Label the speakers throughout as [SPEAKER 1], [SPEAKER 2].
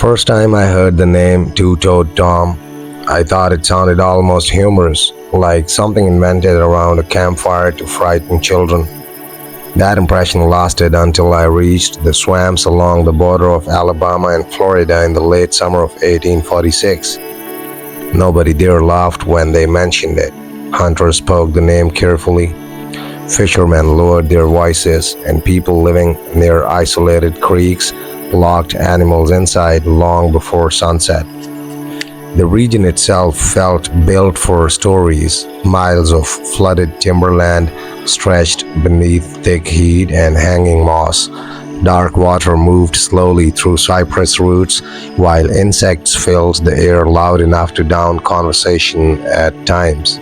[SPEAKER 1] first time I heard the name Two-Toed Tom, I thought it sounded almost humorous, like something invented around a campfire to frighten children. That impression lasted until I reached the swamps along the border of Alabama and Florida in the late summer of 1846. Nobody there laughed when they mentioned it. Hunters spoke the name carefully. Fishermen lowered their voices, and people living near isolated creeks locked animals inside long before sunset. The region itself felt built for stories. Miles of flooded timberland stretched beneath thick heat and hanging moss. Dark water moved slowly through cypress roots, while insects filled the air loud enough to drown conversation at times.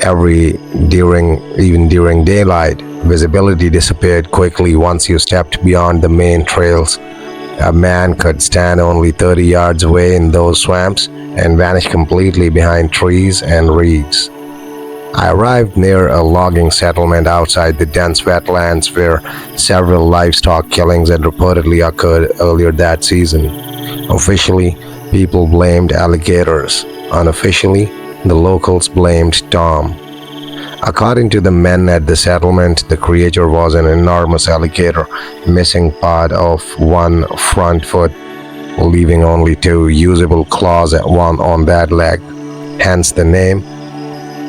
[SPEAKER 1] Even during daylight, visibility disappeared quickly once you stepped beyond the main trails. A man could stand only 30 yards away in those swamps and vanish completely behind trees and reeds. I arrived near a logging settlement outside the dense wetlands where several livestock killings had reportedly occurred earlier that season. Officially, people blamed alligators. Unofficially, the locals blamed Tom. According to the men at the settlement, the creature was an enormous alligator, missing part of one front foot, leaving only two usable claws, one on that leg, hence the name.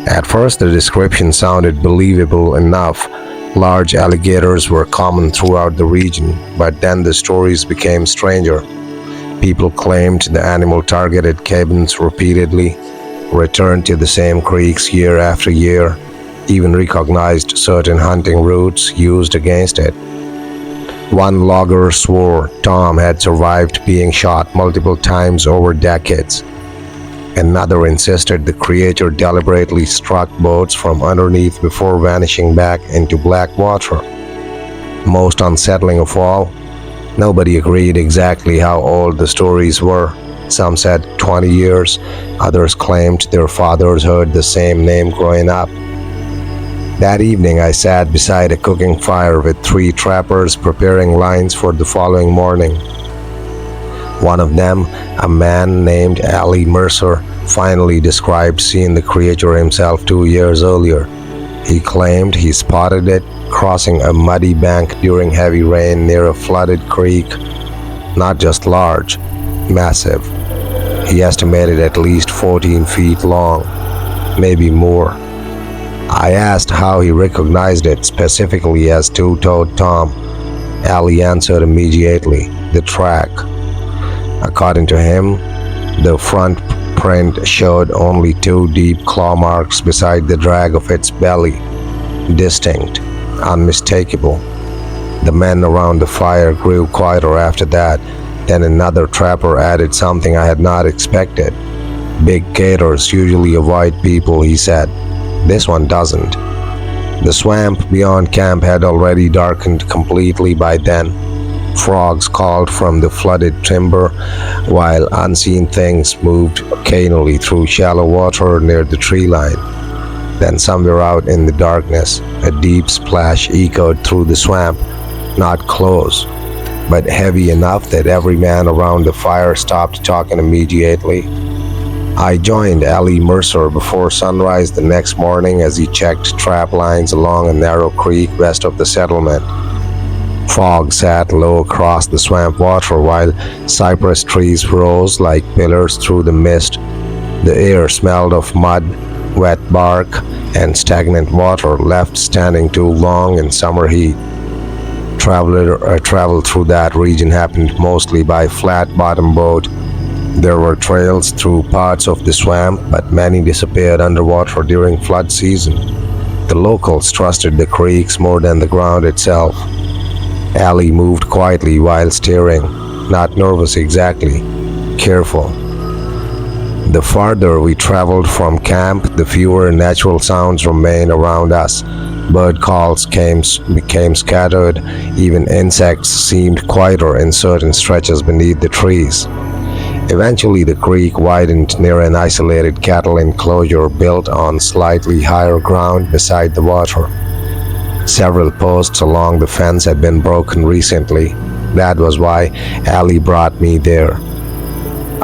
[SPEAKER 1] At first, the description sounded believable enough. Large alligators were common throughout the region, but then the stories became stranger. People claimed the animal targeted cabins repeatedly, returned to the same creeks year after year, even recognized certain hunting routes used against it. One logger swore Tom had survived being shot multiple times over decades. Another insisted the creature deliberately struck boats from underneath before vanishing back into black water. Most unsettling of all, nobody agreed exactly how old the stories were. Some said 20 years, others claimed their fathers heard the same name growing up. That evening, I sat beside a cooking fire with three trappers preparing lines for the following morning. One of them, a man named Ali Mercer, finally described seeing the creature himself 2 years earlier. He claimed he spotted it crossing a muddy bank during heavy rain near a flooded creek. Not just large, massive. He estimated at least 14 feet long, maybe more. I asked how he recognized it specifically as Two-Toed Tom. Ali answered immediately, the track. According to him, the front print showed only two deep claw marks beside the drag of its belly. Distinct, unmistakable. The men around the fire grew quieter after that. Then another trapper added something I had not expected. Big gators usually avoid people, he said. This one doesn't. The swamp beyond camp had already darkened completely by then. Frogs called from the flooded timber, while unseen things moved occasionally through shallow water near the tree line. Then somewhere out in the darkness, a deep splash echoed through the swamp, not close, but heavy enough that every man around the fire stopped talking immediately. I joined Ali Mercer before sunrise the next morning as he checked trap lines along a narrow creek west of the settlement. Fog sat low across the swamp water while cypress trees rose like pillars through the mist. The air smelled of mud, wet bark, and stagnant water left standing too long in summer heat. Travel through that region happened mostly by flat-bottom boat. There were trails through parts of the swamp, but many disappeared underwater during flood season. The locals trusted the creeks more than the ground itself. Ali moved quietly while steering, not nervous exactly, careful. The farther we traveled from camp, the fewer natural sounds remained around us. Bird calls became scattered, even insects seemed quieter in certain stretches beneath the trees. Eventually, the creek widened near an isolated cattle enclosure built on slightly higher ground beside the water. Several posts along the fence had been broken recently. That was why Ali brought me there.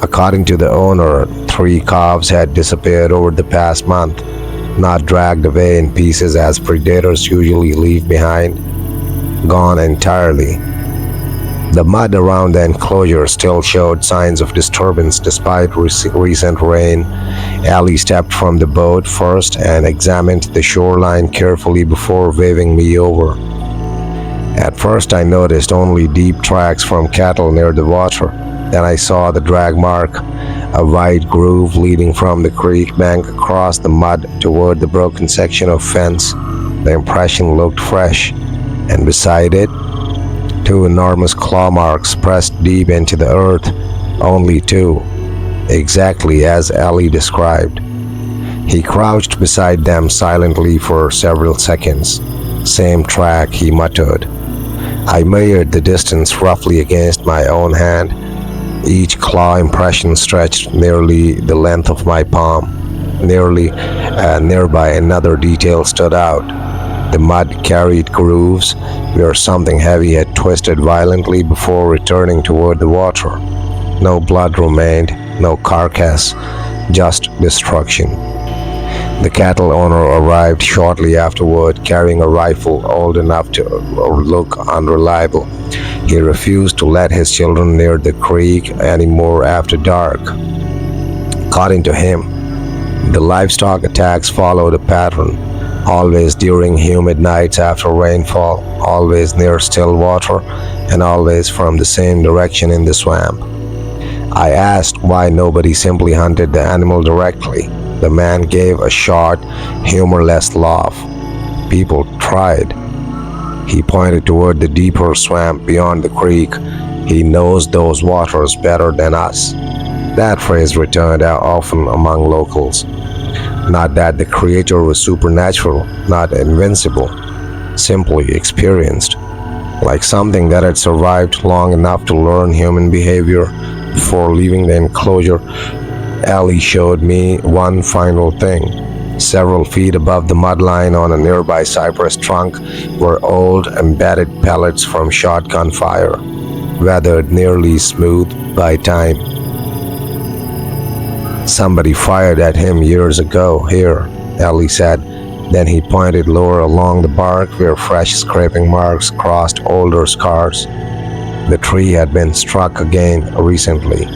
[SPEAKER 1] According to the owner, 3 calves had disappeared over the past month, not dragged away in pieces as predators usually leave behind, gone entirely. The mud around the enclosure still showed signs of disturbance despite recent rain. Ali stepped from the boat first and examined the shoreline carefully before waving me over. At first I noticed only deep tracks from cattle near the water. Then I saw the drag mark, a wide groove leading from the creek bank across the mud toward the broken section of fence. The impression looked fresh, and beside it, 2 enormous claw marks pressed deep into the earth, only 2, exactly as Ali described. He crouched beside them silently for several seconds. "Same track," he muttered. I measured the distance roughly against my own hand. Each claw impression stretched nearly the length of my palm. Nearby another detail stood out. The mud carried grooves where something heavy had twisted violently before returning toward the water. No blood remained, no carcass, just destruction. The cattle owner arrived shortly afterward, carrying a rifle old enough to look unreliable. He refused to let his children near the creek anymore after dark. According to him, the livestock attacks followed a pattern. Always during humid nights after rainfall, always near still water, and always from the same direction in the swamp. I asked why nobody simply hunted the animal directly. The man gave a short, humorless laugh. People tried. He pointed toward the deeper swamp beyond the creek. He knows those waters better than us. That phrase returned out often among locals. Not that the creature was supernatural, not invincible, simply experienced, like something that had survived long enough to learn human behavior before leaving the enclosure. Ali showed me one final thing. Several feet above the mudline on a nearby cypress trunk were old embedded pellets from shotgun fire, weathered nearly smooth by time. "Somebody fired at him years ago here," Ali said. Then he pointed lower along the bark where fresh scraping marks crossed older scars. The tree had been struck again recently,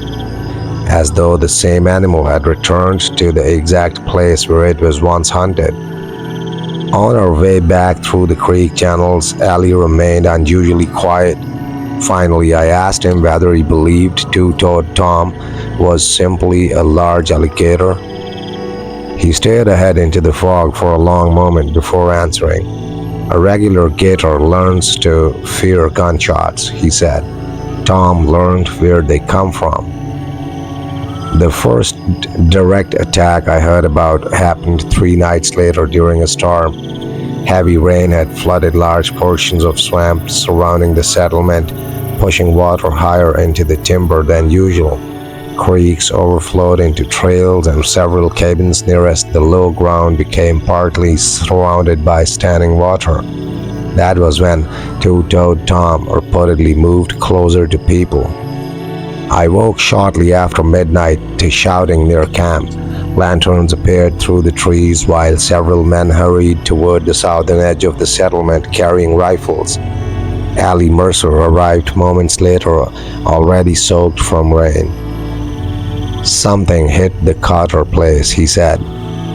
[SPEAKER 1] as though the same animal had returned to the exact place where it was once hunted. On our way back through the creek channels, Ali remained unusually quiet. Finally, I asked him whether he believed two-toed Tom was simply a large alligator. He stared ahead into the fog for a long moment before answering. "A regular gator learns to fear gunshots," he said. "Tom learned where they come from." The first direct attack I heard about happened 3 nights later during a storm. Heavy rain had flooded large portions of swamp surrounding the settlement, pushing water higher into the timber than usual. Creeks overflowed into trails, and several cabins nearest the low ground became partly surrounded by standing water. That was when Two-Toed Tom reportedly moved closer to people. I woke shortly after midnight to shouting near camp. Lanterns appeared through the trees while several men hurried toward the southern edge of the settlement carrying rifles. Ali Mercer arrived moments later, already soaked from rain. "Something hit the Carter place," he said.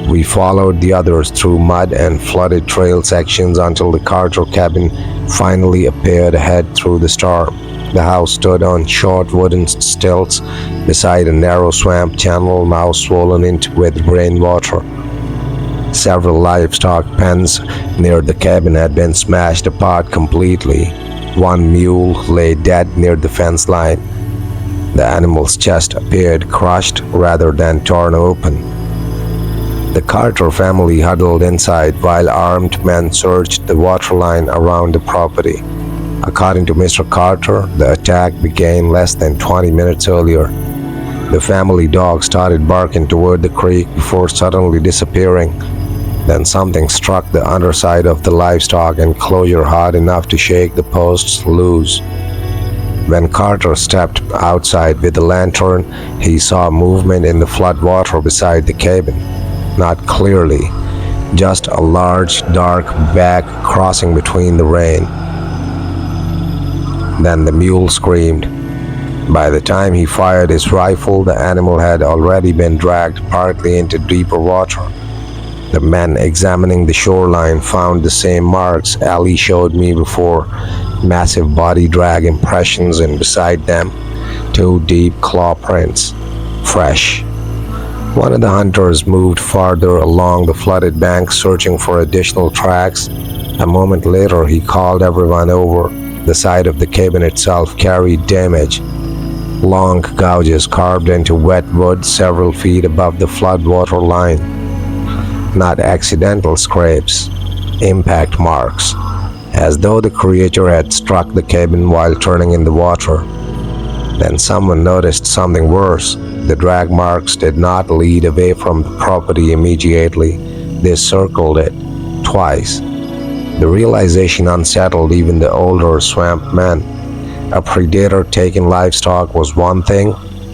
[SPEAKER 1] We followed the others through mud and flooded trail sections until the Carter cabin finally appeared ahead through the storm. The house stood on short wooden stilts beside a narrow swamp channel now swollen with rainwater. Several livestock pens near the cabin had been smashed apart completely. One mule lay dead near the fence line. The animal's chest appeared crushed rather than torn open. The Carter family huddled inside while armed men searched the waterline around the property. According to Mr. Carter, the attack began less than 20 minutes earlier. The family dog started barking toward the creek before suddenly disappearing. Then something struck the underside of the livestock enclosure hard enough to shake the posts loose. When Carter stepped outside with the lantern, he saw movement in the floodwater beside the cabin. Not clearly, just a large, dark back crossing between the rain. Then the mule screamed. By the time he fired his rifle, the animal had already been dragged partly into deeper water. The men examining the shoreline found the same marks Ali showed me before, massive body drag impressions, and beside them, 2 deep claw prints, fresh. One of the hunters moved farther along the flooded bank searching for additional tracks. A moment later, he called everyone over. The side of the cabin itself carried damage. Long gouges carved into wet wood several feet above the floodwater line. Not accidental scrapes, impact marks, as though the creature had struck the cabin while turning in the water. Then someone noticed something worse. The drag marks did not lead away from the property immediately. They circled it twice. The realization unsettled even the older swamp men. A predator taking livestock was one thing,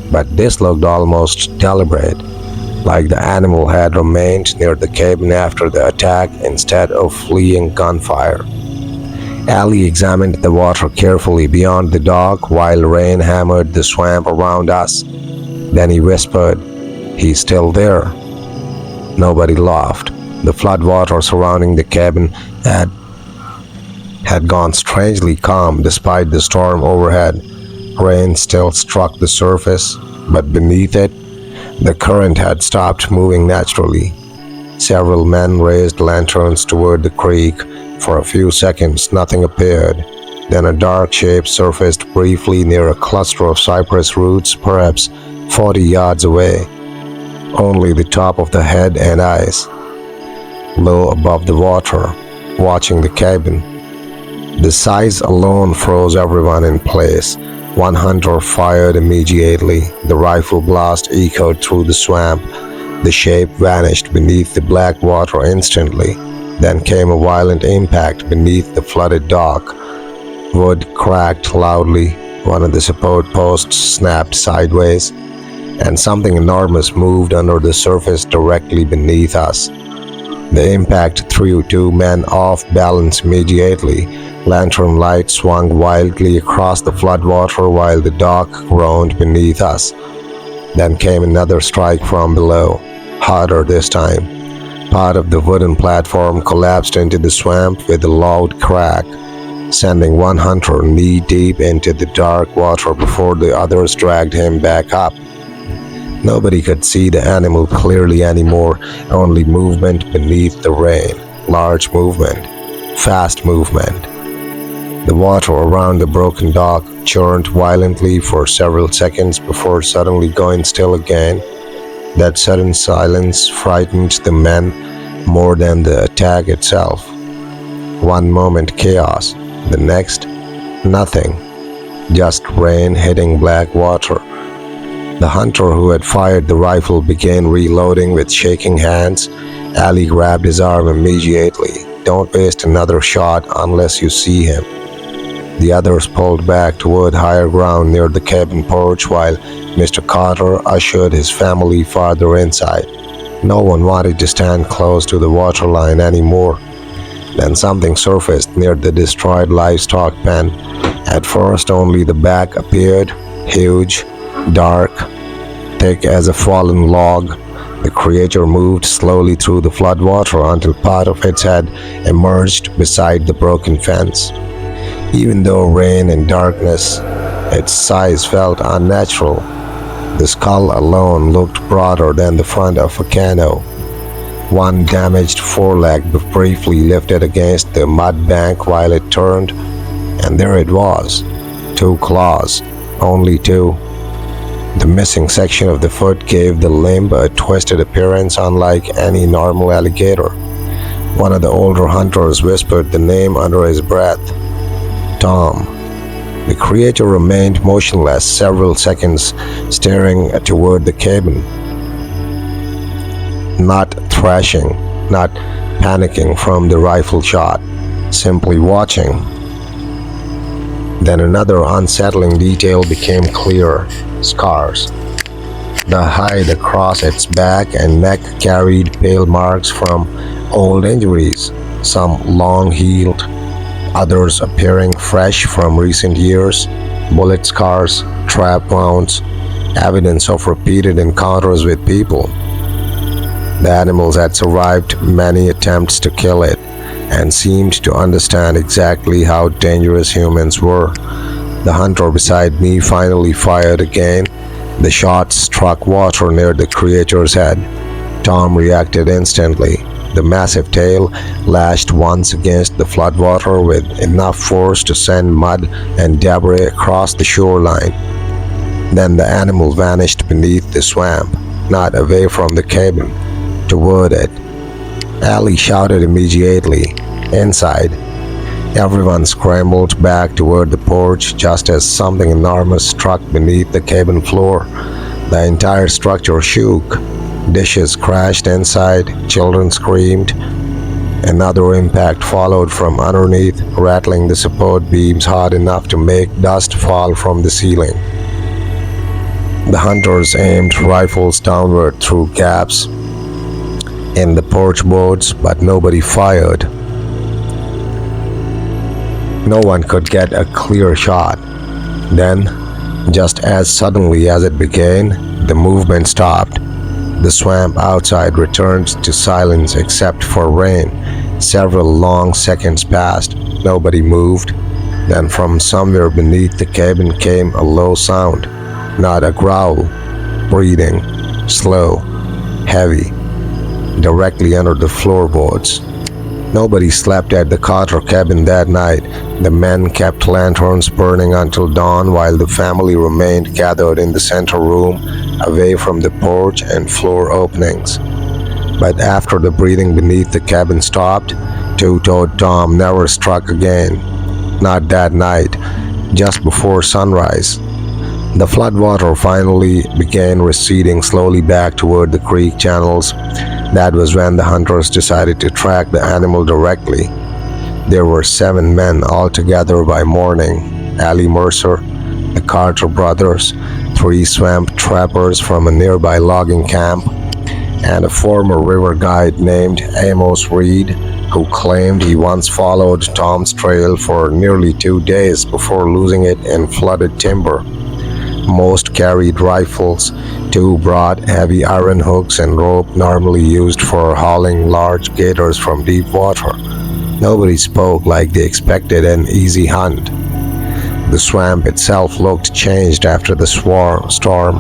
[SPEAKER 1] but this looked almost deliberate, like the animal had remained near the cabin after the attack instead of fleeing gunfire. Ali examined the water carefully beyond the dock while rain hammered the swamp around us. Then he whispered, "He's still there." Nobody laughed. The floodwater surrounding the cabin had gone strangely calm despite the storm overhead. Rain still struck the surface, but beneath it, the current had stopped moving naturally. Several men raised lanterns toward the creek. For a few seconds, nothing appeared. Then a dark shape surfaced briefly near a cluster of cypress roots, perhaps 40 yards away. Only the top of the head and eyes, low above the water, watching the cabin. The size alone froze everyone in place. One hunter fired immediately. The rifle blast echoed through the swamp. The shape vanished beneath the black water instantly. Then came a violent impact beneath the flooded dock. Wood cracked loudly. One of the support posts snapped sideways, and something enormous moved under the surface directly beneath us. The impact threw 2 men off balance immediately. Lantern light swung wildly across the floodwater while the dock groaned beneath us. Then came another strike from below, harder this time. Part of the wooden platform collapsed into the swamp with a loud crack, sending one hunter knee-deep into the dark water before the others dragged him back up. Nobody could see the animal clearly anymore, only movement beneath the rain. Large movement, fast movement. The water around the broken dock churned violently for several seconds before suddenly going still again. That sudden silence frightened the men more than the attack itself. One moment chaos, the next nothing, just rain hitting black water. The hunter who had fired the rifle began reloading with shaking hands. Ali grabbed his arm immediately. "Don't waste another shot unless you see him." The others pulled back toward higher ground near the cabin porch while Mr. Carter ushered his family farther inside. No one wanted to stand close to the waterline anymore. Then something surfaced near the destroyed livestock pen. At first only the back appeared, huge, dark, thick as a fallen log. The creature moved slowly through the floodwater until part of its head emerged beside the broken fence. Even though rain and darkness, its size felt unnatural. The skull alone looked broader than the front of a canoe. One damaged foreleg briefly lifted against the mud bank while it turned, and there it was. 2 claws, only 2. The missing section of the foot gave the limb a twisted appearance unlike any normal alligator. One of the older hunters whispered the name under his breath. Tom. The creature remained motionless several seconds, staring toward the cabin. Not thrashing, not panicking from the rifle shot, simply watching. Then another unsettling detail became clear: scars. The hide across its back and neck carried pale marks from old injuries, some long healed, others appearing fresh from recent years. Bullet scars, trap wounds, evidence of repeated encounters with people. The animals had survived many attempts to kill it and seemed to understand exactly how dangerous humans were. The hunter beside me finally fired again. The shot struck water near the creature's head. Tom reacted instantly. The massive tail lashed once against the floodwater with enough force to send mud and debris across the shoreline. Then the animal vanished beneath the swamp, not away from the cabin, toward it. Allie shouted immediately. Inside, everyone scrambled back toward the porch just as something enormous struck beneath the cabin floor. The entire structure shook. Dishes crashed inside, children screamed. Another impact followed from underneath, rattling the support beams hard enough to make dust fall from the ceiling. The hunters aimed rifles downward through gaps in the porch boards, but nobody fired. No one could get a clear shot. Then, just as suddenly as it began, the movement stopped. The swamp outside returned to silence except for rain. Several long seconds passed. Nobody moved. Then from somewhere beneath the cabin came a low sound. Not a growl. Breathing. Slow. Heavy. Directly under the floorboards. Nobody slept at the Carter cabin that night. The men kept lanterns burning until dawn while the family remained gathered in the center room, away from the porch and floor openings. But after the breathing beneath the cabin stopped, two-toed Tom never struck again. Not that night, just before sunrise. The floodwater finally began receding slowly back toward the creek channels. That was when the hunters decided to track the animal directly. There were 7 men altogether by morning: Allie Mercer, the Carter brothers, 3 swamp trappers from a nearby logging camp, and a former river guide named Amos Reed, who claimed he once followed Tom's trail for nearly 2 days before losing it in flooded timber. Most carried rifles, 2 brought heavy iron hooks and rope normally used for hauling large gators from deep water. Nobody spoke like they expected an easy hunt. The swamp itself looked changed after the storm.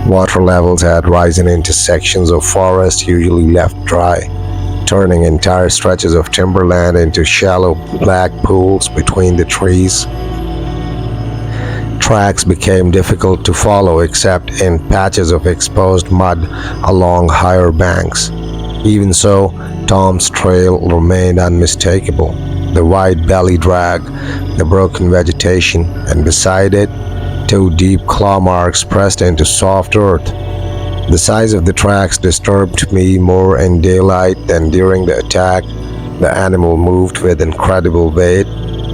[SPEAKER 1] Water levels had risen into sections of forest usually left dry, turning entire stretches of timberland into shallow black pools between the trees. Tracks became difficult to follow except in patches of exposed mud along higher banks. Even so, Tom's trail remained unmistakable. The wide belly drag, the broken vegetation, and beside it, 2 deep claw marks pressed into soft earth. The size of the tracks disturbed me more in daylight than during the attack. The animal moved with incredible weight.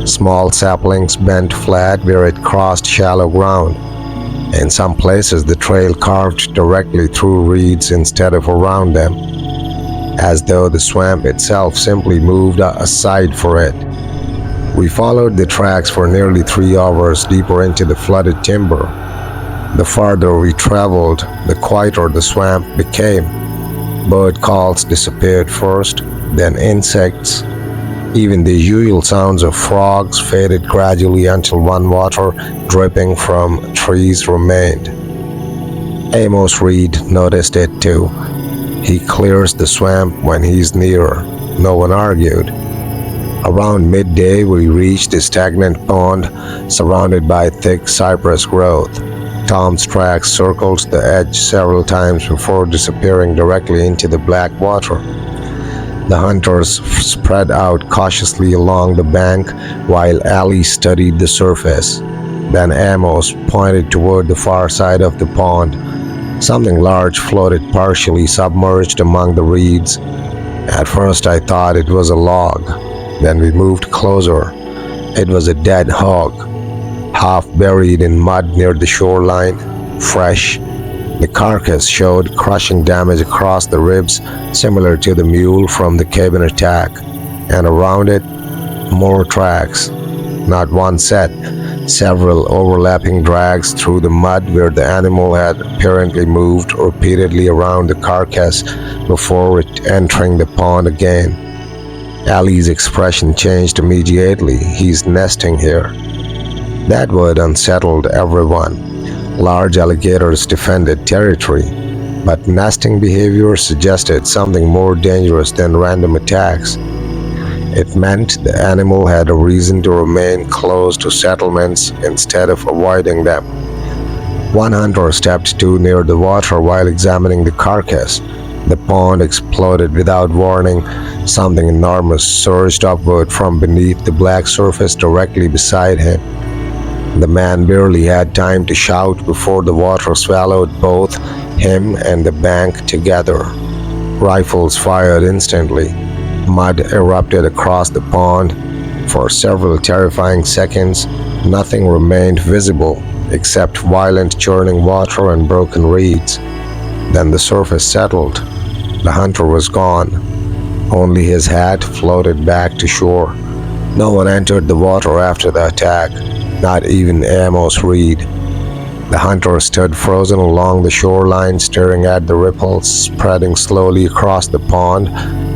[SPEAKER 1] Small saplings bent flat where it crossed shallow ground. In some places, the trail carved directly through reeds instead of around them, as though the swamp itself simply moved aside for it. We followed the tracks for nearly 3 hours deeper into the flooded timber. The farther we traveled, the quieter the swamp became. Bird calls disappeared first, then insects. Even the usual sounds of frogs faded gradually until one water dripping from trees remained. Amos Reed noticed it too. He clears the swamp when he's near. No one argued. Around midday, we reached a stagnant pond surrounded by thick cypress growth. Tom's tracks circled the edge several times before disappearing directly into the black water. The hunters spread out cautiously along the bank while Allie studied the surface. Then Amos pointed toward the far side of the pond. Something large floated partially submerged among the reeds. At first I thought it was a log. Then we moved closer. It was a dead hog. half buried in mud near the shoreline, fresh. The carcass showed crushing damage across the ribs, similar to the mule from the cabin attack, and around it, more tracks. Not one set, several overlapping drags through the mud where the animal had apparently moved repeatedly around the carcass before entering the pond again. Ali's expression changed immediately. "He's nesting here." That word unsettled everyone. Large alligators defended territory, but nesting behavior suggested something more dangerous than random attacks. It meant the animal had a reason to remain close to settlements instead of avoiding them. One hunter stepped too near the water while examining the carcass. The pond exploded without warning. Something enormous surged upward from beneath the black surface directly beside him. The man barely had time to shout before the water swallowed both him and the bank together. Rifles fired instantly. Mud erupted across the pond. For several terrifying seconds, nothing remained visible except violent churning water and broken reeds. Then the surface settled. The hunter was gone. Only his hat floated back to shore. No one entered the water after the attack. Not even Amos Reed. The hunter stood frozen along the shoreline, staring at the ripples spreading slowly across the pond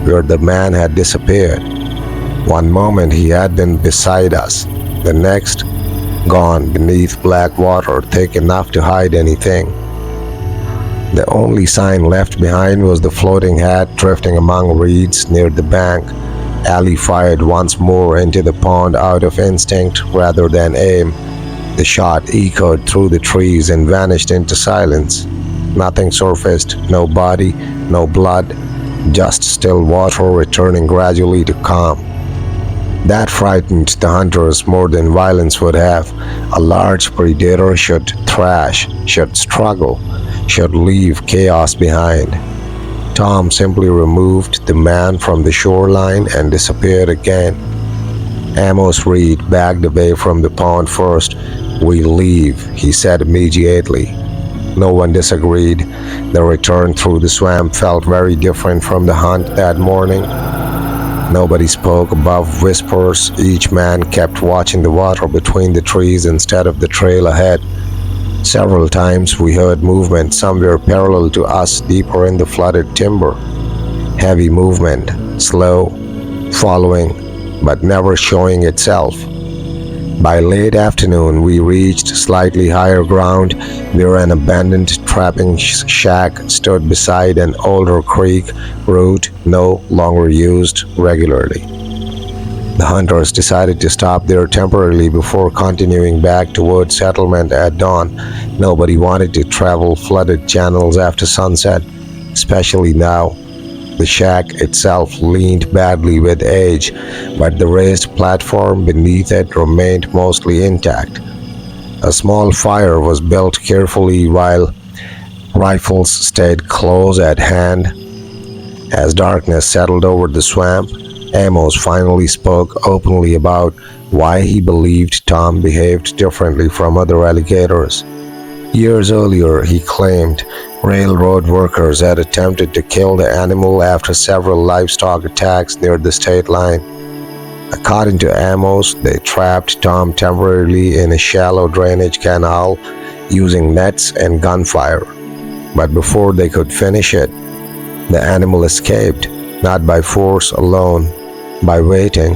[SPEAKER 1] where the man had disappeared. One moment he had been beside us, the next, gone beneath black water thick enough to hide anything. The only sign left behind was the floating hat drifting among reeds near the bank. Ali fired once more into the pond out of instinct rather than aim. The shot echoed through the trees and vanished into silence. Nothing surfaced, no body, no blood, just still water returning gradually to calm. That frightened the hunters more than violence would have. A large predator should thrash, should struggle, should leave chaos behind. Tom simply removed the man from the shoreline and disappeared again. Amos Reed backed away from the pond first. "We leave," he said immediately. No one disagreed. The return through the swamp felt very different from the hunt that morning. Nobody spoke above whispers. Each man kept watching the water between the trees instead of the trail ahead. Several times we heard movement somewhere parallel to us deeper in the flooded timber. Heavy movement, slow, following, but never showing itself. By late afternoon, we reached slightly higher ground where an abandoned trapping shack stood beside an older creek route no longer used regularly. The hunters decided to stop there temporarily before continuing back toward settlement at dawn. Nobody wanted to travel flooded channels after sunset, especially now. The shack itself leaned badly with age, but the raised platform beneath it remained mostly intact. A small fire was built carefully while rifles stayed close at hand. As darkness settled over the swamp, Amos finally spoke openly about why he believed Tom behaved differently from other alligators. Years earlier, he claimed railroad workers had attempted to kill the animal after several livestock attacks near the state line. According to Amos, they trapped Tom temporarily in a shallow drainage canal using nets and gunfire. But before they could finish it, the animal escaped, not by force alone, by waiting.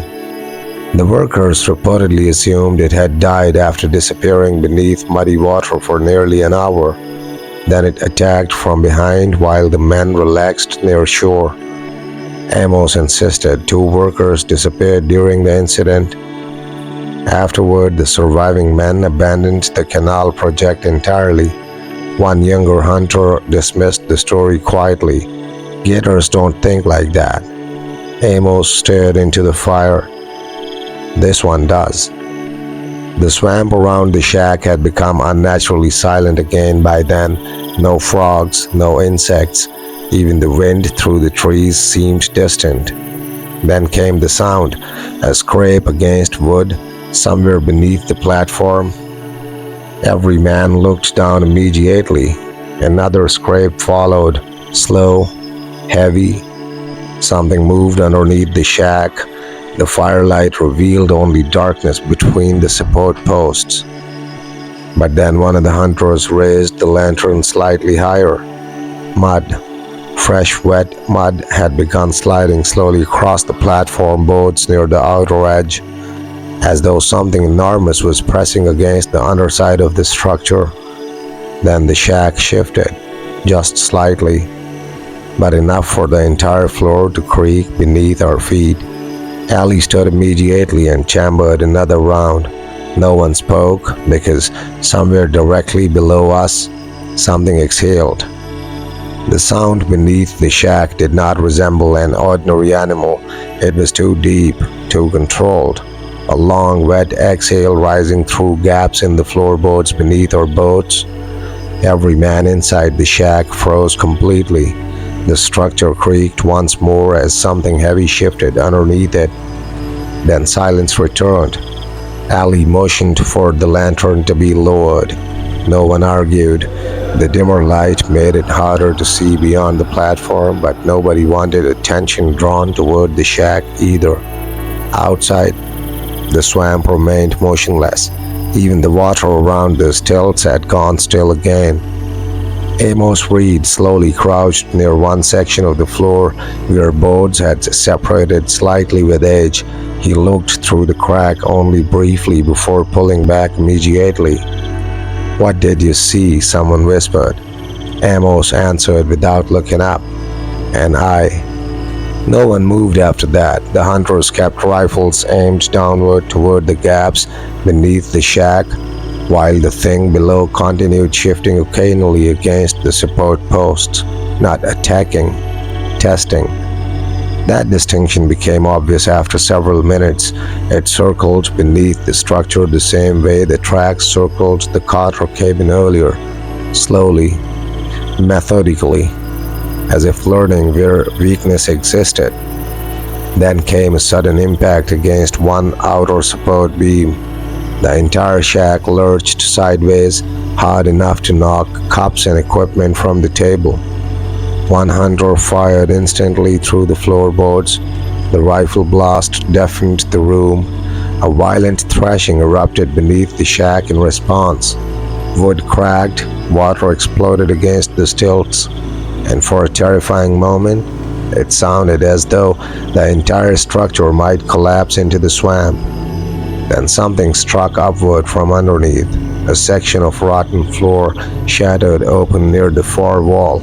[SPEAKER 1] The workers reportedly assumed it had died after disappearing beneath muddy water for nearly an hour. Then it attacked from behind while the men relaxed near shore. Amos insisted 2 workers disappeared during the incident. Afterward, the surviving men abandoned the canal project entirely. One younger hunter dismissed the story quietly. "Gators don't think like that." Amos stared into the fire. "This one does." The swamp around the shack had become unnaturally silent again by then. No frogs, no insects. Even the wind through the trees seemed distant. Then came the sound, a scrape against wood somewhere beneath the platform, Every man looked down immediately. Another scrape followed, slow, heavy. Something moved underneath the shack. The firelight revealed only darkness between the support posts. But then one of the hunters raised the lantern slightly higher. Mud, fresh wet mud, had begun sliding slowly across the platform boards near the outer edge, as though something enormous was pressing against the underside of the structure. Then the shack shifted, just slightly, but enough for the entire floor to creak beneath our feet. Allie stood immediately and chambered another round. No one spoke, because somewhere directly below us, something exhaled. The sound beneath the shack did not resemble an ordinary animal. It was too deep, too controlled. A long, wet exhale rising through gaps in the floorboards beneath our boats. Every man inside the shack froze completely. The structure creaked once more as something heavy shifted underneath it. Then silence returned. Allie motioned for the lantern to be lowered. No one argued. The dimmer light made it harder to see beyond the platform, but nobody wanted attention drawn toward the shack either. Outside, the swamp remained motionless. Even the water around the stilts had gone still again. Amos Reed slowly crouched near one section of the floor where boards had separated slightly with age. He looked through the crack only briefly before pulling back immediately. "What did you see?" someone whispered. Amos answered without looking up. "And I." No one moved after that. The hunters kept rifles aimed downward toward the gaps beneath the shack, while the thing below continued shifting occasionally against the support posts, not attacking, testing. That distinction became obvious after several minutes. It circled beneath the structure the same way the tracks circled the Carter cabin earlier, slowly, methodically, as if learning where weakness existed. Then came a sudden impact against one outer support beam. The entire shack lurched sideways, hard enough to knock cups and equipment from the table. One hunter fired instantly through the floorboards. The rifle blast deafened the room. A violent thrashing erupted beneath the shack in response. Wood cracked, water exploded against the stilts, and for a terrifying moment, it sounded as though the entire structure might collapse into the swamp. Then something struck upward from underneath. A section of rotten floor shattered open near the far wall.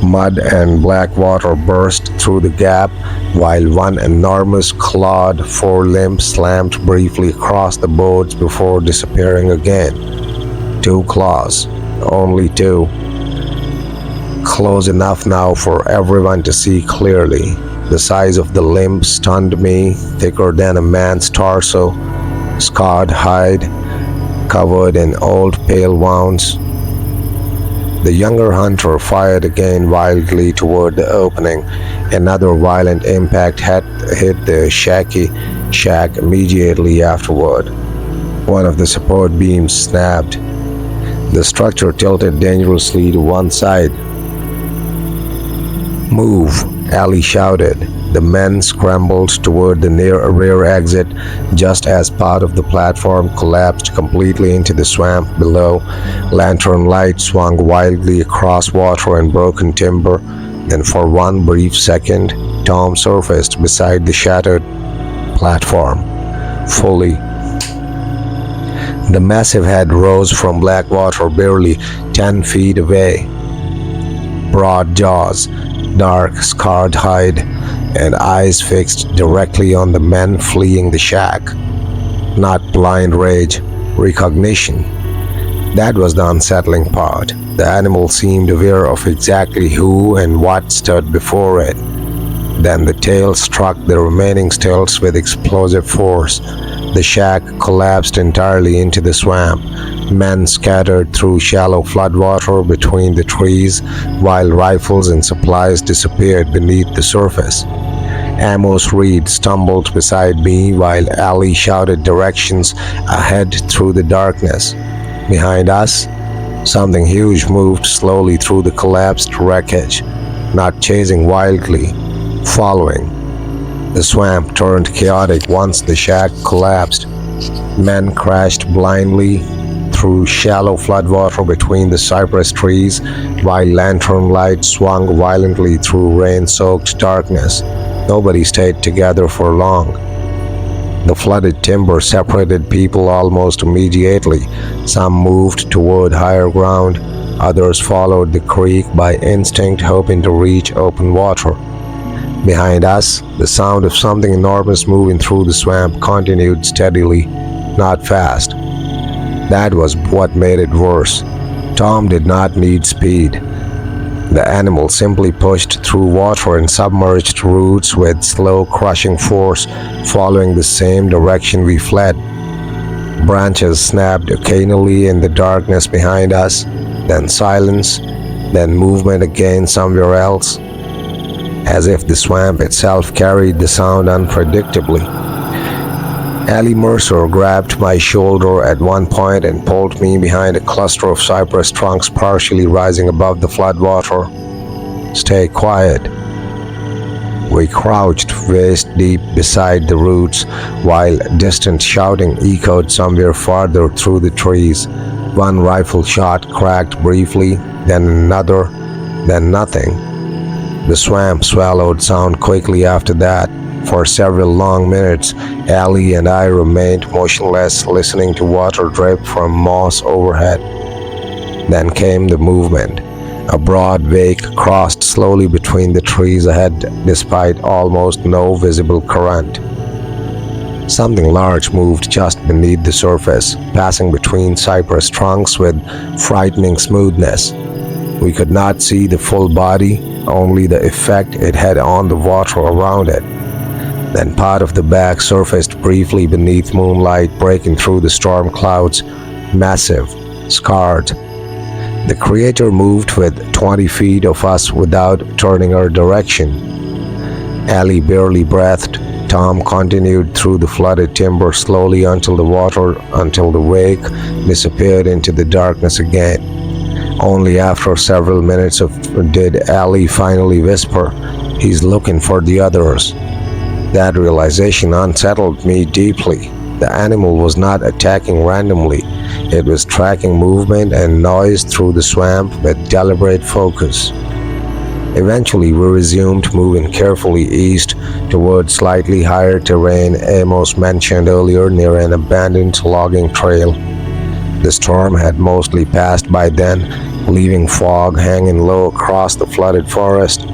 [SPEAKER 1] Mud and black water burst through the gap, while one enormous clawed forelimb slammed briefly across the boards before disappearing again. 2 claws, only 2. Close enough now for everyone to see clearly. The size of the limb stunned me, thicker than a man's torso, scarred hide, covered in old pale wounds. The younger hunter fired again wildly toward the opening. Another violent impact had hit the shack immediately afterward. One of the support beams snapped. The structure tilted dangerously to one side. "Move," Allie shouted. The men scrambled toward the rear exit just as part of the platform collapsed completely into the swamp below. Lantern light swung wildly across water and broken timber. Then for one brief second, Tom surfaced beside the shattered platform, fully. The massive head rose from black water barely 10 feet away. Broad jaws, dark, scarred hide, and eyes fixed directly on the men fleeing the shack. Not blind rage, recognition. That was the unsettling part. The animal seemed aware of exactly who and what stood before it. Then the tail struck the remaining stilts with explosive force. The shack collapsed entirely into the swamp. Men scattered through shallow floodwater between the trees, while rifles and supplies disappeared beneath the surface. Amos Reed stumbled beside me while Allie shouted directions ahead through the darkness. Behind us, something huge moved slowly through the collapsed wreckage, not chasing wildly, following. The swamp turned chaotic once the shack collapsed. Men crashed blindly through shallow floodwater between the cypress trees, while lantern lights swung violently through rain-soaked darkness. Nobody stayed together for long. The flooded timber separated people almost immediately. Some moved toward higher ground, others followed the creek by instinct, hoping to reach open water. Behind us, the sound of something enormous moving through the swamp continued steadily, not fast. That was what made it worse. Tom did not need speed. The animal simply pushed through water and submerged roots with slow crushing force, following the same direction we fled. Branches snapped occasionally in the darkness behind us, then silence, then movement again somewhere else, as if the swamp itself carried the sound unpredictably. Allie Mercer grabbed my shoulder at one point and pulled me behind a cluster of cypress trunks partially rising above the floodwater. "Stay quiet." We crouched waist deep beside the roots, while distant shouting echoed somewhere farther through the trees. One rifle shot cracked briefly, then another, then nothing. The swamp swallowed sound quickly after that. For several long minutes, Allie and I remained motionless, listening to water drip from moss overhead. Then came the movement. A broad wake crossed slowly between the trees ahead, despite almost no visible current. Something large moved just beneath the surface, passing between cypress trunks with frightening smoothness. We could not see the full body, only the effect it had on the water around it. Then part of the back surfaced briefly beneath moonlight, breaking through the storm clouds, massive, scarred. The creature moved with 20 feet of us without turning our direction. Allie barely breathed. Tom continued through the flooded timber slowly until the wake disappeared into the darkness again. Only after several minutes did Allie finally whisper, "He's looking for the others." That realization unsettled me deeply. The animal was not attacking randomly. It was tracking movement and noise through the swamp with deliberate focus. Eventually, we resumed moving carefully east toward slightly higher terrain Amos mentioned earlier near an abandoned logging trail. The storm had mostly passed by then, leaving fog hanging low across the flooded forest.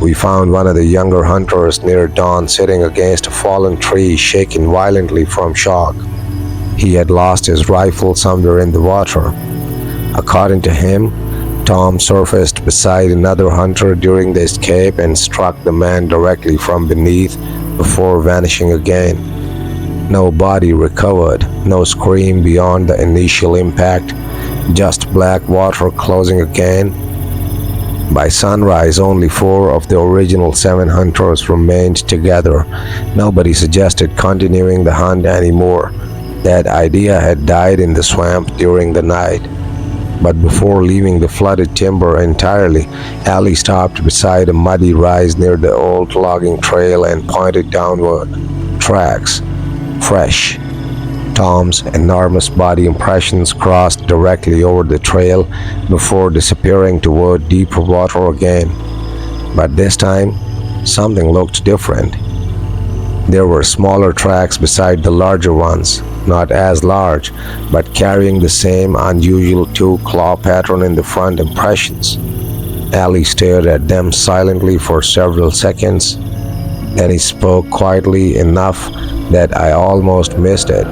[SPEAKER 1] We found one of the younger hunters near dawn sitting against a fallen tree, shaking violently from shock. He had lost his rifle somewhere in the water. According to him, Tom surfaced beside another hunter during the escape and struck the man directly from beneath before vanishing again. No body recovered, no scream beyond the initial impact, just black water closing again. By sunrise, only 4 of the original 7 hunters remained together. Nobody suggested continuing the hunt anymore. That idea had died in the swamp during the night. But before leaving the flooded timber entirely, Allie stopped beside a muddy rise near the old logging trail and pointed downward. Tracks. Fresh. Tom's enormous body impressions crossed directly over the trail before disappearing toward deeper water again. But this time, something looked different. There were smaller tracks beside the larger ones, not as large, but carrying the same unusual two-claw pattern in the front impressions. Allie stared at them silently for several seconds. Then he spoke quietly enough that I almost missed it.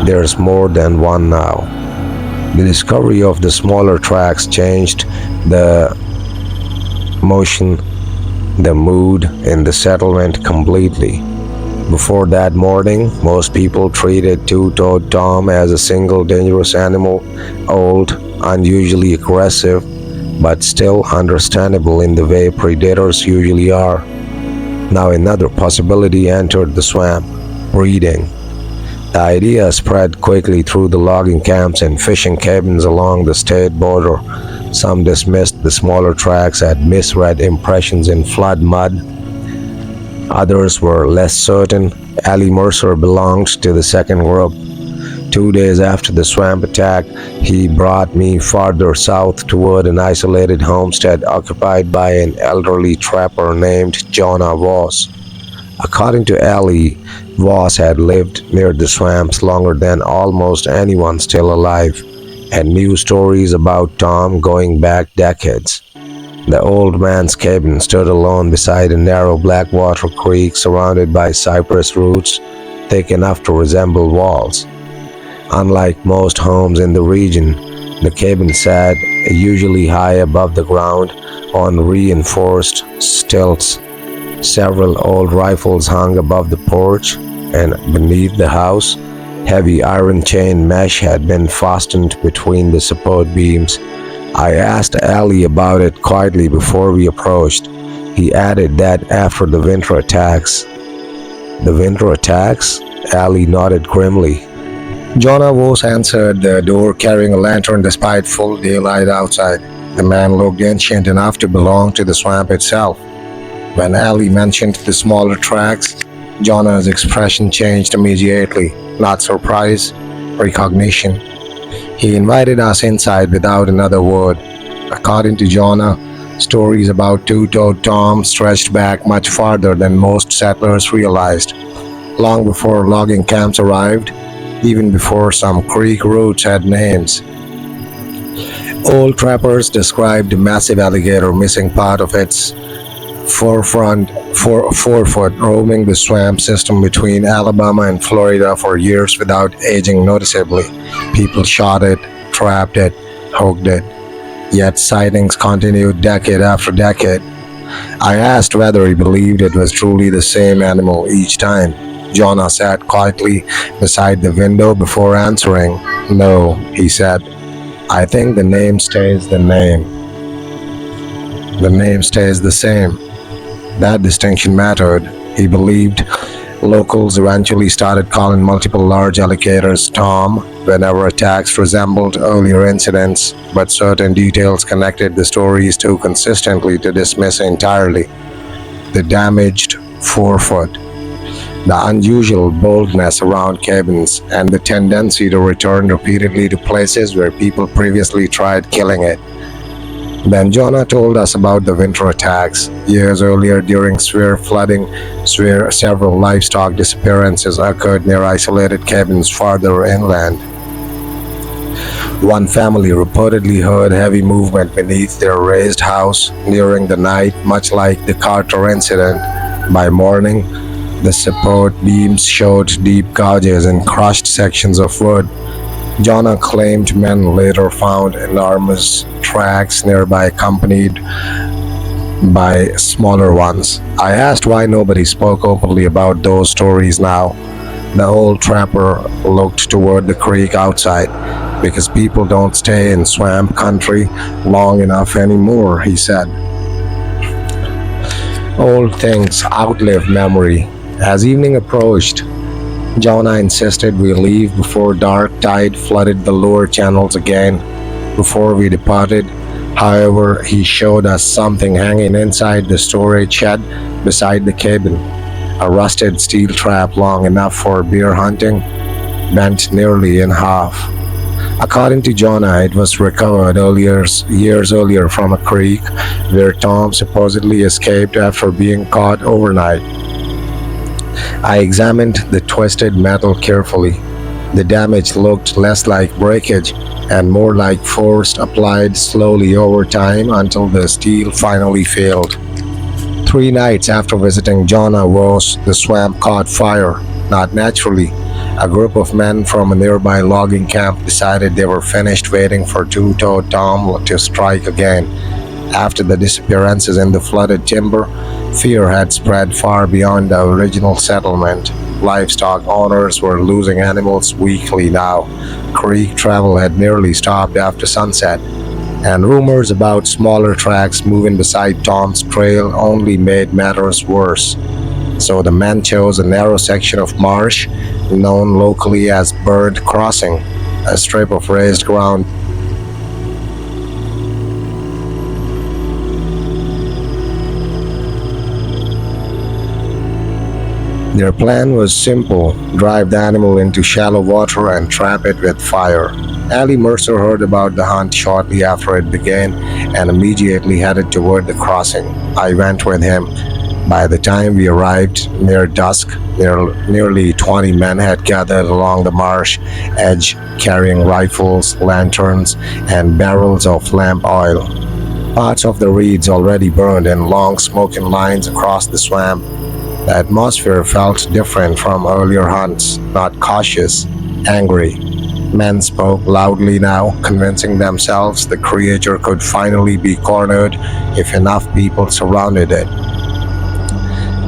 [SPEAKER 1] "There's more than one now." The discovery of the smaller tracks changed the mood in the settlement completely. Before that morning, most people treated two-toed Tom as a single dangerous animal, old, unusually aggressive, but still understandable in the way predators usually are. Now another possibility entered the swamp: breeding. The idea spread quickly through the logging camps and fishing cabins along the state border. Some dismissed the smaller tracks as misread impressions in flood mud. Others were less certain. Ali Mercer belonged to the second group. 2 days after the swamp attack, he brought me farther south toward an isolated homestead occupied by an elderly trapper named Jonah Voss. According to Ali, Voss had lived near the swamps longer than almost anyone still alive, and knew stories about Tom going back decades. The old man's cabin stood alone beside a narrow Blackwater creek surrounded by cypress roots thick enough to resemble walls. Unlike most homes in the region, the cabin sat usually high above the ground on reinforced stilts. Several old rifles hung above the porch, and beneath the house, heavy iron chain mesh had been fastened between the support beams. I asked Ali about it quietly before we approached. He added that after the winter attacks. The winter attacks? Ali nodded grimly. Jonah Voss answered the door carrying a lantern despite full daylight outside. The man looked ancient enough to belong to the swamp itself. When Ali mentioned the smaller tracks, Jonah's expression changed immediately. Not surprise, recognition. He invited us inside without another word. According to Jonah, stories about two-toed Tom stretched back much farther than most settlers realized. Long before logging camps arrived, even before some creek routes had names. Old trappers described a massive alligator missing part of its forefoot roaming the swamp system between Alabama and Florida for years without aging noticeably. People shot it, trapped it, hooked it. Yet sightings continued decade after decade. I asked whether he believed it was truly the same animal each time. Jonah sat quietly beside the window before answering. No, he said. I think the name stays the name. The name stays the same. That distinction mattered. He believed locals eventually started calling multiple large alligators Tom whenever attacks resembled earlier incidents, but certain details connected the stories too consistently to dismiss entirely. The damaged forefoot, the unusual boldness around cabins, and the tendency to return repeatedly to places where people previously tried killing it. Then Jonah told us about the winter attacks. Years earlier, during severe flooding, several livestock disappearances occurred near isolated cabins farther inland. One family reportedly heard heavy movement beneath their raised house during the night, much like the Carter incident. By morning, the support beams showed deep gouges and crushed sections of wood. Jonah claimed men later found enormous tracks nearby accompanied by smaller ones. I asked why nobody spoke openly about those stories now. The old trapper looked toward the creek outside. Because people don't stay in swamp country long enough anymore, he said. Old things outlive memory. As evening approached, Jonah insisted we leave before dark tide flooded the lower channels again. Before we departed, however, he showed us something hanging inside the storage shed beside the cabin. A rusted steel trap long enough for bear hunting, bent nearly in half. According to Jonah, it was recovered years earlier from a creek where Tom supposedly escaped after being caught overnight. I examined the twisted metal carefully. The damage looked less like breakage and more like force applied slowly over time until the steel finally failed. 3 nights after visiting Jonah Voss, the swamp caught fire, not naturally. A group of men from a nearby logging camp decided they were finished waiting for two-toed Tom to strike again. After the disappearances in the flooded timber, fear had spread far beyond the original settlement. Livestock owners were losing animals weekly now. Creek travel had nearly stopped after sunset, and rumors about smaller tracks moving beside Tom's trail only made matters worse. So the men chose a narrow section of marsh, known locally as Bird Crossing, a strip of raised ground. Their plan was simple: drive the animal into shallow water and trap it with fire. Ali Mercer heard about the hunt shortly after it began and immediately headed toward the crossing. I went with him. By the time we arrived near dusk, nearly 20 men had gathered along the marsh edge carrying rifles, lanterns, and barrels of lamp oil. Parts of the reeds already burned in long smoking lines across the swamp. The atmosphere felt different from earlier hunts, not cautious, angry. Men spoke loudly now, convincing themselves the creature could finally be cornered if enough people surrounded it.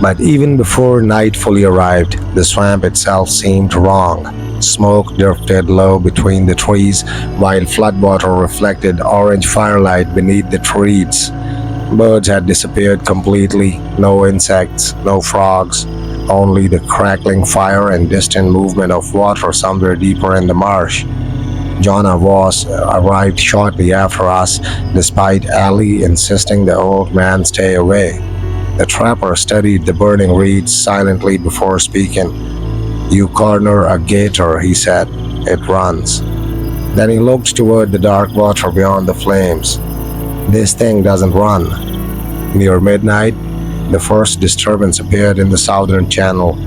[SPEAKER 1] But even before night fully arrived, the swamp itself seemed wrong. Smoke drifted low between the trees, while floodwater reflected orange firelight beneath the reeds. Birds had disappeared completely. No insects, no frogs, only the crackling fire and distant movement of water somewhere deeper in the marsh. Jonah Voss arrived shortly after us, despite Ali insisting the old man stay away. The trapper studied the burning reeds silently before speaking. "You corner a gator," he said. "It runs." Then he looked toward the dark water beyond the flames. "This thing doesn't run." Near midnight, the first disturbance appeared in the southern channel.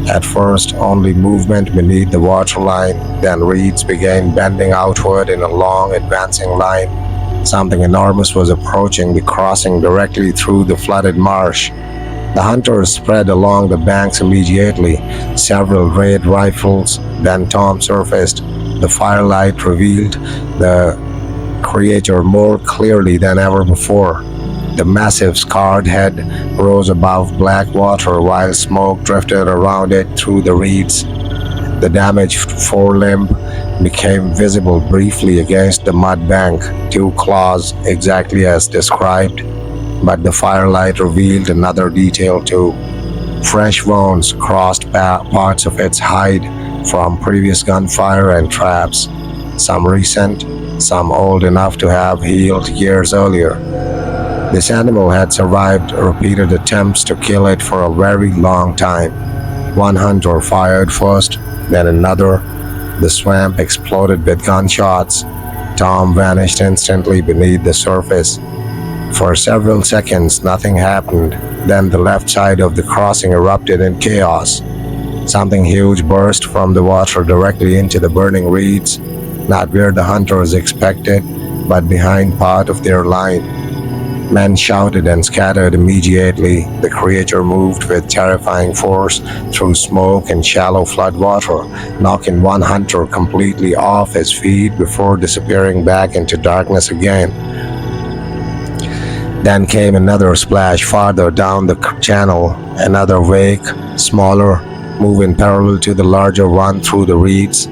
[SPEAKER 1] At first, only movement beneath the waterline, then reeds began bending outward in a long, advancing line. Something enormous was approaching the crossing directly through the flooded marsh. The hunters spread along the banks immediately, several red rifles. Then Tom surfaced. The firelight revealed the creature more clearly than ever before. The massive scarred head rose above black water while smoke drifted around it through the reeds. The damaged forelimb became visible briefly against the mud bank, two claws exactly as described. But the firelight revealed another detail too. Fresh wounds crossed parts of its hide from previous gunfire and traps, some recent, some old enough to have healed years earlier. This animal had survived repeated attempts to kill it for a very long time. One hunter fired first, then another. The swamp exploded with gunshots. Tom vanished instantly beneath the surface. For several seconds, nothing happened. Then the left side of the crossing erupted in chaos. Something huge burst from the water directly into the burning reeds, not where the hunters expected, but behind part of their line. Men shouted and scattered immediately. The creature moved with terrifying force through smoke and shallow floodwater, knocking one hunter completely off his feet before disappearing back into darkness again. Then came another splash farther down the channel, another wake, smaller, moving parallel to the larger one through the reeds.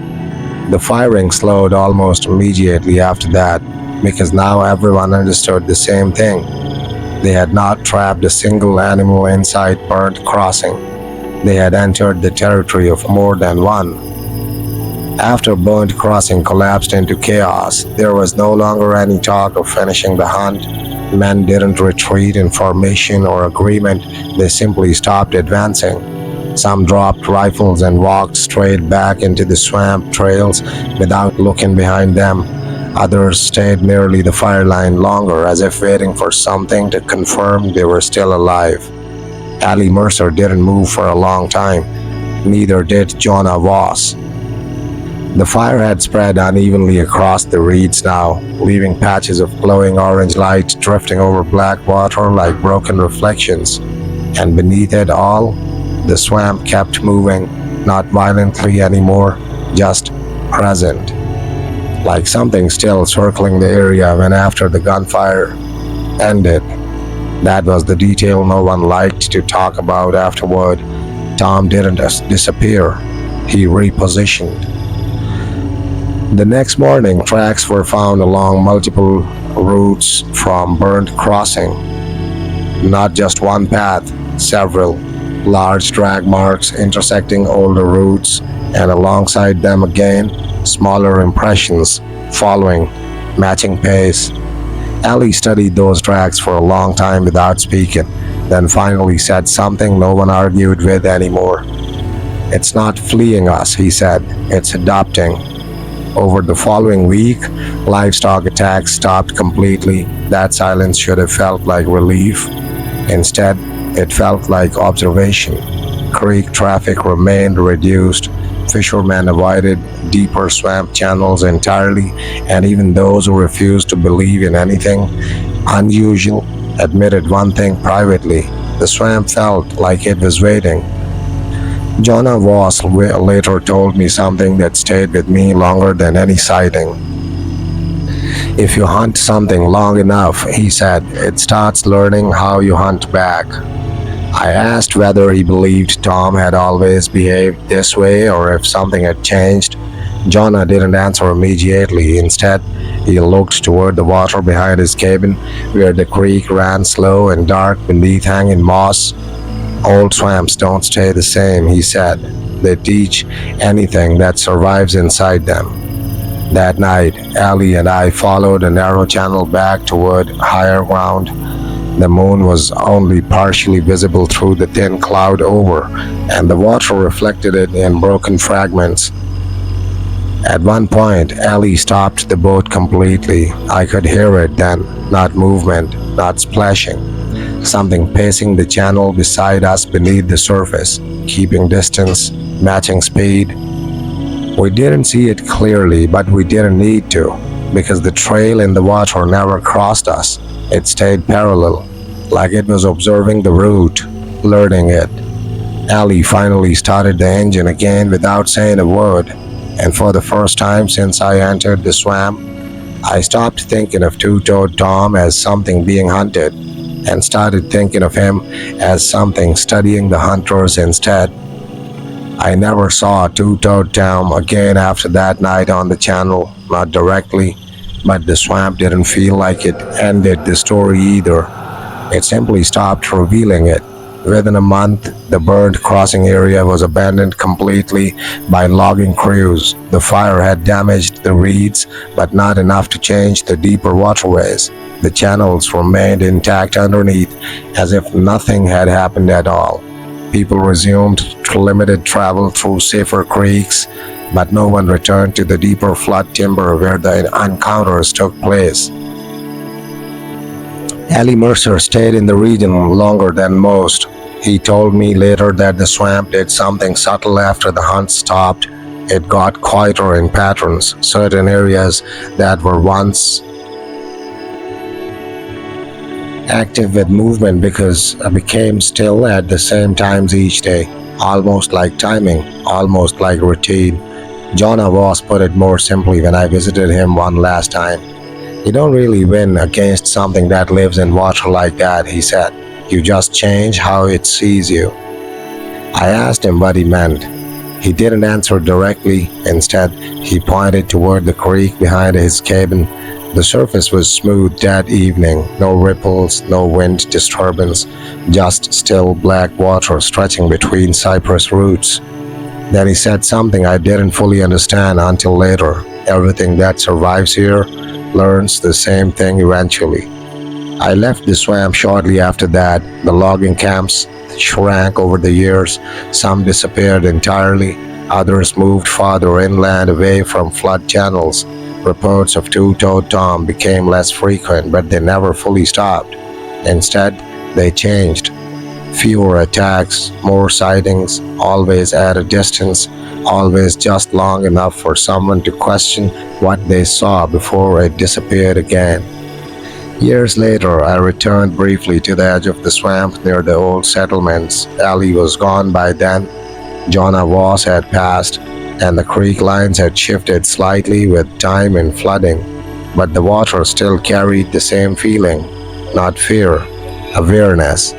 [SPEAKER 1] The firing slowed almost immediately after that, because now everyone understood the same thing. They had not trapped a single animal inside Burnt Crossing. They had entered the territory of more than one. After Burnt Crossing collapsed into chaos, there was no longer any talk of finishing the hunt. Men didn't retreat in formation or agreement, they simply stopped advancing. Some dropped rifles and walked straight back into the swamp trails without looking behind them. Others stayed nearly the fire line longer, as if waiting for something to confirm they were still alive. Ali Mercer didn't move for a long time. Neither did Jonah Voss. The fire had spread unevenly across the reeds now, leaving patches of glowing orange light drifting over black water like broken reflections. And beneath it all, the swamp kept moving, not violently anymore, just present. Like something still circling the area when after the gunfire ended. That was the detail no one liked to talk about afterward. Tom didn't disappear. He repositioned. The next morning, tracks were found along multiple routes from Burnt Crossing. Not just one path, several. large drag marks intersecting older roots, and alongside them again, smaller impressions following, matching pace. Ali studied those tracks for a long time without speaking, then finally said something no one argued with anymore. "It's not fleeing us," he said, "it's adopting." Over the following week, livestock attacks stopped completely. That silence should have felt like relief. Instead, it felt like observation. Creek traffic remained reduced. Fishermen avoided deeper swamp channels entirely, and even those who refused to believe in anything unusual admitted one thing privately: the swamp felt like it was waiting. Jonah Voss later told me something that stayed with me longer than any sighting. "If you hunt something long enough," he said, "it starts learning how you hunt back." I asked whether he believed Tom had always behaved this way or if something had changed. Jonah didn't answer immediately. Instead, he looked toward the water behind his cabin, where the creek ran slow and dark beneath hanging moss. "Old swamps don't stay the same," he said. "They teach anything that survives inside them." That night, Ali and I followed a narrow channel back toward higher ground. The moon was only partially visible through the thin cloud over, and the water reflected it in broken fragments. At one point, Ali stopped the boat completely. I could hear it then, not movement, not splashing. Something pacing the channel beside us beneath the surface, keeping distance, matching speed. We didn't see it clearly, but we didn't need to, because the trail in the water never crossed us. It stayed parallel, like it was observing the route, learning it. Ali finally started the engine again without saying a word, and for the first time since I entered the swamp, I stopped thinking of Two-Toed Tom as something being hunted, and started thinking of him as something studying the hunters instead. I never saw Two-Toed Tom again after that night on the channel, not directly, but the swamp didn't feel like it ended the story either. It simply stopped revealing it. Within a month, the burned crossing area was abandoned completely by logging crews. The fire had damaged the reeds, but not enough to change the deeper waterways. The channels remained intact underneath, as if nothing had happened at all. People resumed limited travel through safer creeks, but no one returned to the deeper flood timber where the encounters took place. Ali Mercer stayed in the region longer than most. He told me later that the swamp did something subtle after the hunt stopped. It got quieter in patterns. Certain areas that were once active with movement became still at the same times each day, almost like timing, almost like routine. Jonah Voss put it more simply when I visited him one last time. "You don't really win against something that lives in water like that," he said. "You just change how it sees you." I asked him what he meant. He didn't answer directly. Instead, he pointed toward the creek behind his cabin. The surface was smooth that evening, no ripples, no wind disturbance, just still black water stretching between cypress roots. Then he said something I didn't fully understand until later. "Everything that survives here learns the same thing eventually." I left the swamp shortly after that. The logging camps shrank over the years. Some disappeared entirely. Others moved farther inland away from flood channels. Reports of Two-Toed Tom became less frequent, but they never fully stopped. Instead, they changed. Fewer attacks, more sightings, always at a distance, always just long enough for someone to question what they saw before it disappeared again. Years later, I returned briefly to the edge of the swamp near the old settlements. Ali was gone by then. Jonah Voss had passed, and the creek lines had shifted slightly with time and flooding, but the water still carried the same feeling, not fear, awareness.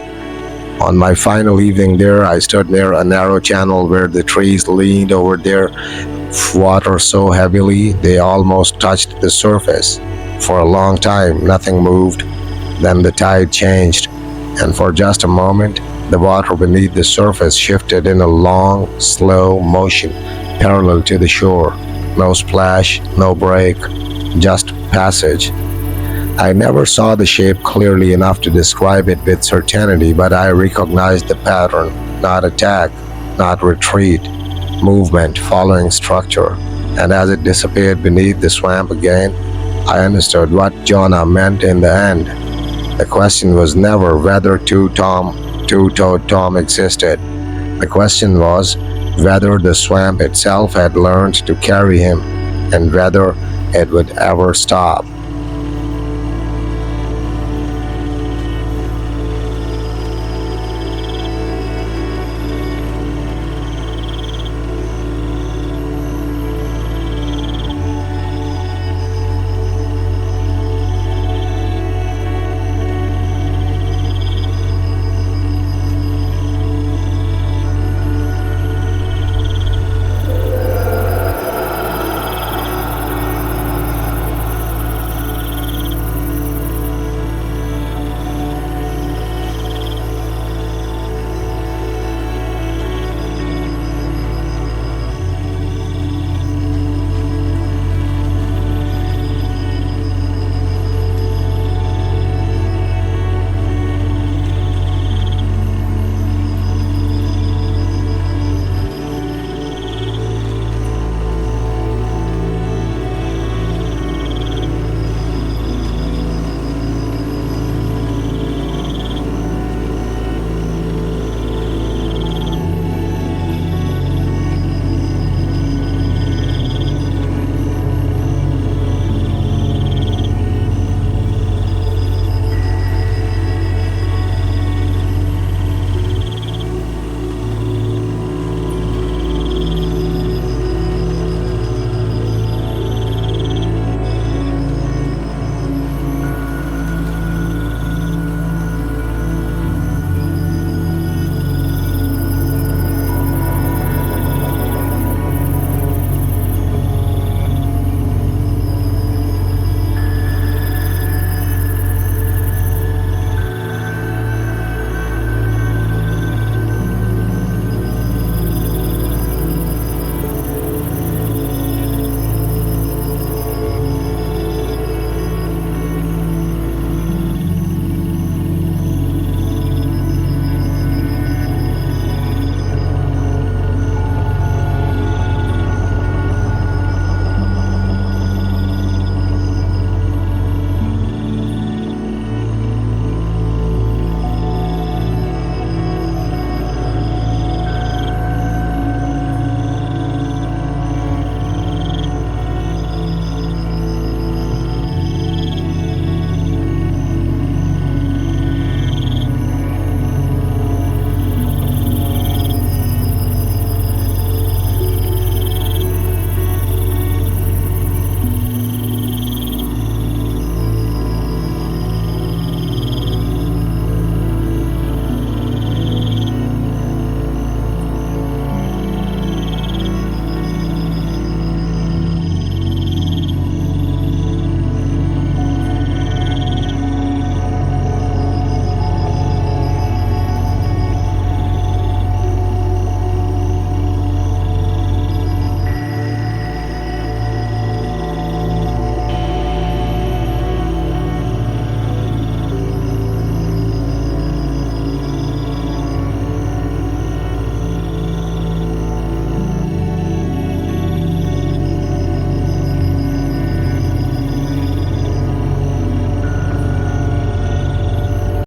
[SPEAKER 1] On my final evening there, I stood near a narrow channel where the trees leaned over their water so heavily they almost touched the surface. For a long time, nothing moved. Then the tide changed, and for just a moment, The water beneath the surface shifted in a long, slow motion parallel to the shore. No splash, no break, just passage. I never saw the shape clearly enough to describe it with certainty, but I recognized the pattern. Not attack, not retreat, movement following structure. And as it disappeared beneath the swamp again, I understood what Jonah meant in the end. The question was never whether two-toed Tom existed. The question was whether the swamp itself had learned to carry him and whether it would ever stop.